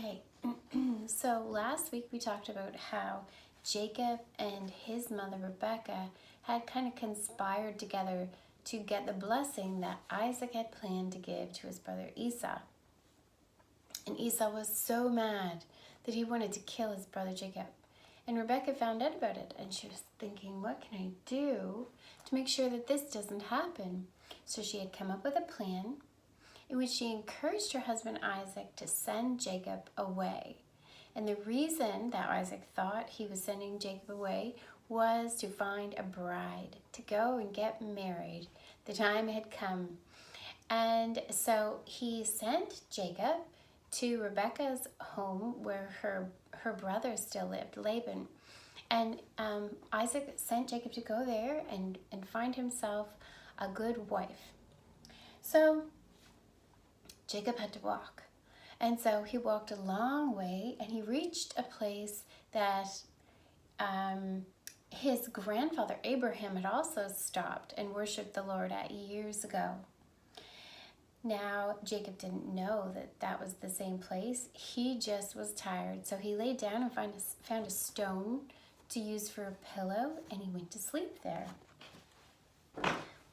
Okay, so last week we talked about how Jacob and his mother Rebecca had kind of conspired together to get the blessing that Isaac had planned to give to his brother Esau. And Esau was so mad that he wanted to kill his brother Jacob. And Rebecca found out about it, and she was thinking, what can I do to make sure that this doesn't happen? So she had come up with a plan in which she encouraged her husband Isaac to send Jacob away. And the reason that Isaac thought he was sending Jacob away was to find a bride, to go and get married. The time had come. And so he sent Jacob to Rebecca's home where her brother still lived, Laban. And Isaac sent Jacob to go there and find himself a good wife. So Jacob had to walk. And so he walked a long way and he reached a place that his grandfather Abraham had also stopped and worshiped the Lord at years ago. Now, Jacob didn't know that that was the same place. He just was tired. So he laid down and found a stone to use for a pillow, and he went to sleep there.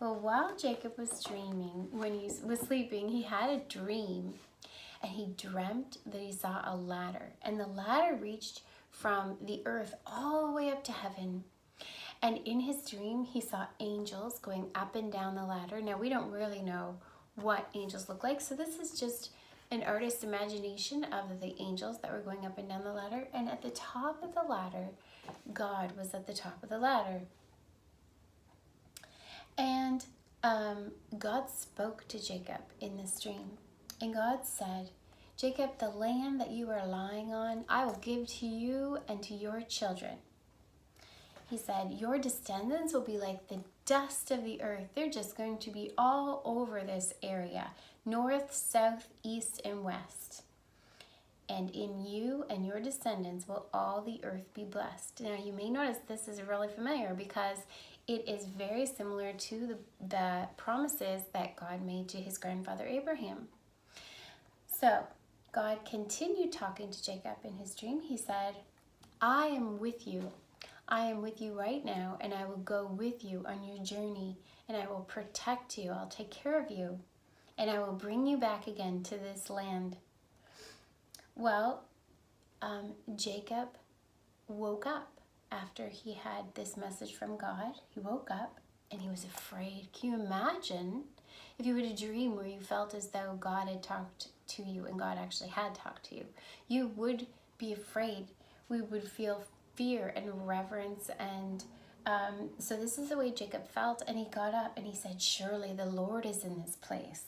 Well, while Jacob was dreaming, when he was sleeping, he had a dream. And he dreamt that he saw a ladder. And the ladder reached from the earth all the way up to heaven. And in his dream, he saw angels going up and down the ladder. Now, we don't really know what angels look like. So this is just an artist's imagination of the angels that were going up and down the ladder. And at the top of the ladder, God was at the top of the ladder. And God spoke to Jacob in this dream. And God said, Jacob, the land that you are lying on, I will give to you and to your children. He said, your descendants will be like the dust of the earth. They're just going to be all over this area, north, south, east, and west. And in you and your descendants will all the earth be blessed. Now, you may notice this is really familiar because it is very similar to the promises that God made to his grandfather Abraham. So, God continued talking to Jacob in his dream. He said, I am with you. I am with you right now, and I will go with you on your journey, and I will protect you. I'll take care of you, and I will bring you back again to this land. Well, Jacob woke up after he had this message from God. He woke up, and he was afraid. Can you imagine if you had a dream where you felt as though God had talked to you and God actually had talked to you? You would be afraid. We would feel fear and reverence, and so this is the way Jacob felt. And he got up and he said, surely the Lord is in this place,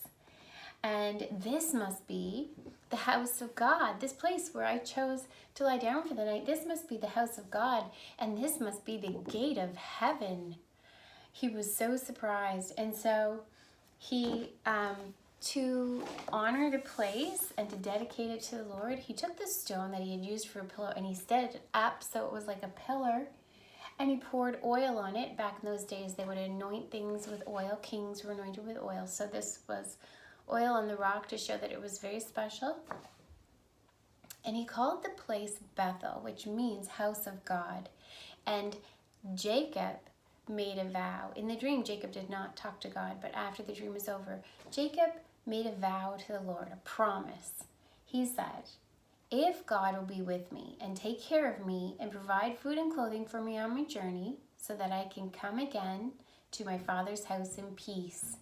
and this must be the house of God, this place where I chose to lie down for the night. This must be the house of God, and this must be the gate of heaven. He was so surprised. And so he to honor the place and to dedicate it to the Lord, he took the stone that he had used for a pillow and he set it up so it was like a pillar, and he poured oil on it. Back in those days, they would anoint things with oil. Kings were anointed with oil. So this was oil on the rock to show that it was very special. And he called the place Bethel, which means house of God. And Jacob made a vow. In the dream, Jacob did not talk to God, but after the dream was over, Jacob made a vow to the Lord, a promise. He said, if God will be with me and take care of me and provide food and clothing for me on my journey so that I can come again to my father's house in peace,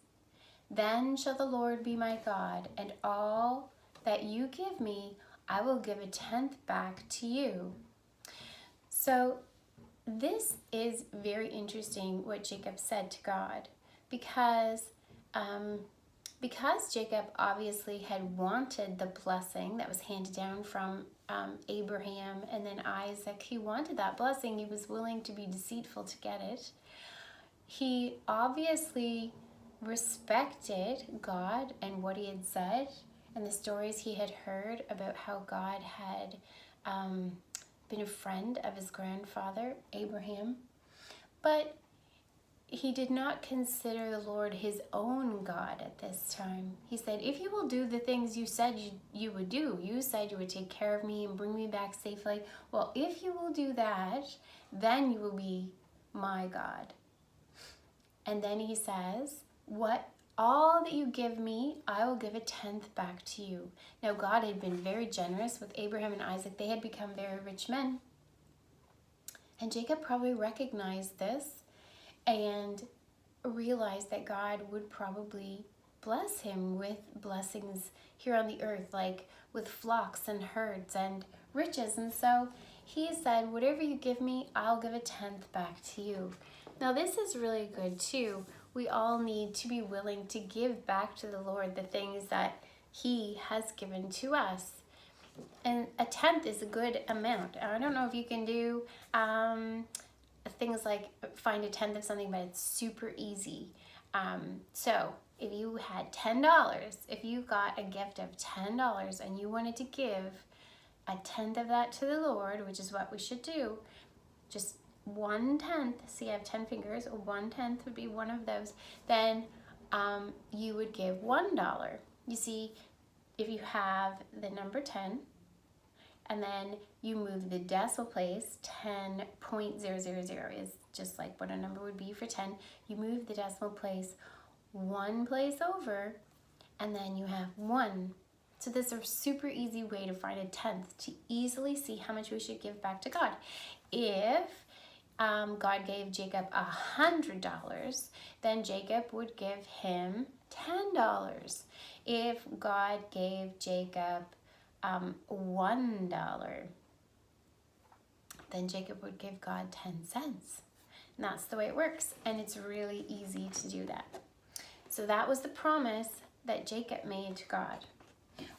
then shall the Lord be my God, and all that you give me, I will give a tenth back to you. So this is very interesting what Jacob said to God, because Jacob obviously had wanted the blessing that was handed down from Abraham and then Isaac. He wanted that blessing. He was willing to be deceitful to get it. He obviously respected God and what he had said and the stories he had heard about how God had been a friend of his grandfather Abraham. But he did not consider the Lord his own God at this time. He said, if you will do the things you said you would do, you said you would take care of me and bring me back safely. Well, if you will do that, then you will be my God. And then he says, all that you give me, I will give 1/10 back to you. Now, God had been very generous with Abraham and Isaac. They had become very rich men. And Jacob probably recognized this and realized that God would probably bless him with blessings here on the earth, like with flocks and herds and riches. And so he said, whatever you give me, I'll give 1/10 back to you. Now, this is really good too. We all need to be willing to give back to the Lord the things that he has given to us. And 1/10 is a good amount. I don't know if you can do things like find 1/10 of something, but it's super easy. So if you had $10, if you got a gift of $10 and you wanted to give 1/10 of that to the Lord, which is what we should do, just 1/10, see I have 10 fingers, 1/10 would be one of those, then you would give $1. You see, if you have the number 10, and then you move the decimal place, 10.000 is just like what a number would be for 10. You move the decimal place one place over, and then you have 1. So this is a super easy way to find 1/10, to easily see how much we should give back to God. If God gave Jacob $100, then Jacob would give him $10. If God gave Jacob $1, then Jacob would give God 10 cents. And that's the way it works. And it's really easy to do that. So that was the promise that Jacob made to God.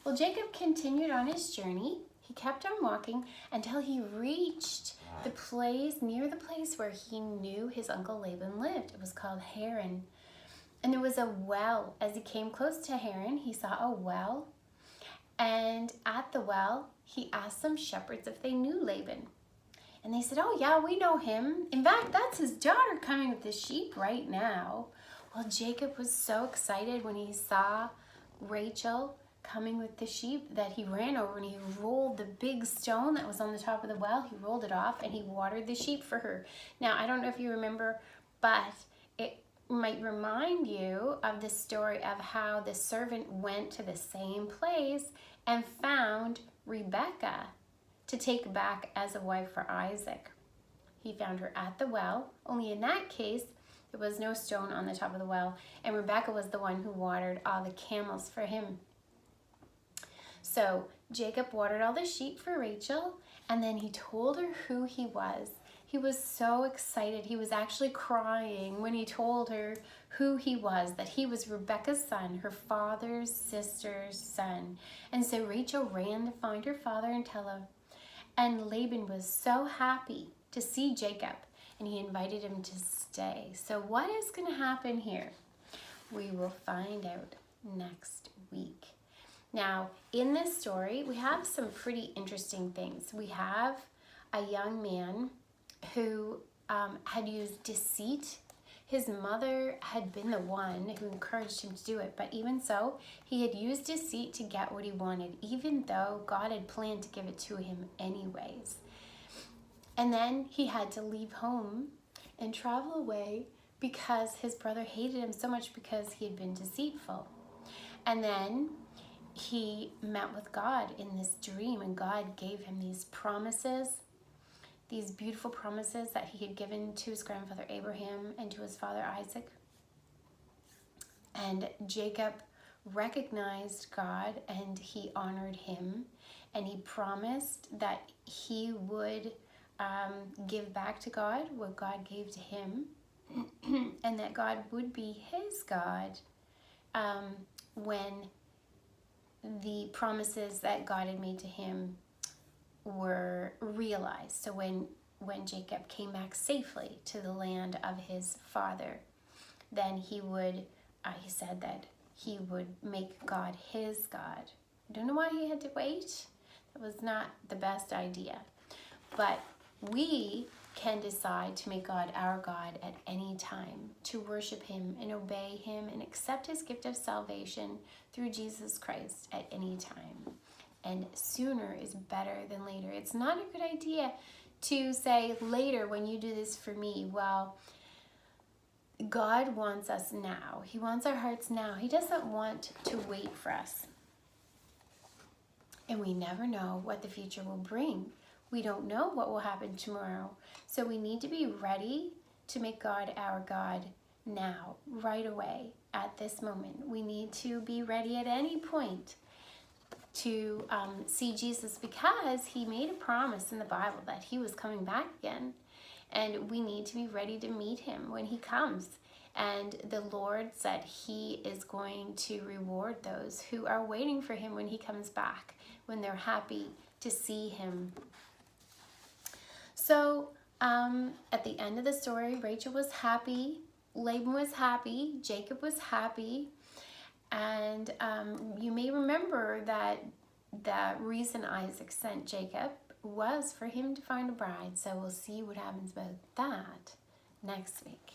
Well, Jacob continued on his journey. He kept on walking until he reached the place, near the place where he knew his uncle Laban lived. It was called Haran. And there was a well. As he came close to Haran, he saw a well. And at the well, he asked some shepherds if they knew Laban. And they said, oh yeah, we know him. In fact, that's his daughter coming with the sheep right now. Well, Jacob was so excited when he saw Rachel coming with the sheep that he ran over and he rolled the big stone that was on the top of the well. He rolled it off and he watered the sheep for her. Now, I don't know if you remember, but it might remind you of the story of how the servant went to the same place and found Rebecca to take back as a wife for Isaac. He found her at the well, only in that case, there was no stone on the top of the well, and Rebecca was the one who watered all the camels for him. So Jacob watered all the sheep for Rachel, and then he told her who he was. He was so excited. He was actually crying when he told her who he was, that he was Rebecca's son, her father's sister's son. And so Rachel ran to find her father and tell him. And Laban was so happy to see Jacob, and he invited him to stay. So what is going to happen here? We will find out next week. Now, in this story, we have some pretty interesting things. We have a young man who had used deceit. His mother had been the one who encouraged him to do it, but even so, he had used deceit to get what he wanted, even though God had planned to give it to him anyways. And then he had to leave home and travel away because his brother hated him so much because he had been deceitful. And then he met with God in this dream, and God gave him these promises, these beautiful promises that he had given to his grandfather Abraham and to his father Isaac. And Jacob recognized God and he honored him, and he promised that he would give back to God what God gave to him, and that God would be his God when the promises that God had made to him were realized. So when Jacob came back safely to the land of his father, then he said that he would make God his God. I don't know why he had to wait. That was not the best idea. But we can decide to make God our God at any time, to worship him and obey him and accept his gift of salvation through Jesus Christ at any time. And sooner is better than later. It's not a good idea to say later when you do this for me. Well, God wants us now. He wants our hearts now. He doesn't want to wait for us. And we never know what the future will bring. We don't know what will happen tomorrow. So we need to be ready to make God our God now, right away, at this moment. We need to be ready at any point to see Jesus, because he made a promise in the Bible that he was coming back again. And we need to be ready to meet him when he comes. And the Lord said he is going to reward those who are waiting for him when he comes back, when they're happy to see him. So at the end of the story, Rachel was happy, Laban was happy, Jacob was happy. And you may remember that the reason Isaac sent Jacob was for him to find a bride. So we'll see what happens about that next week.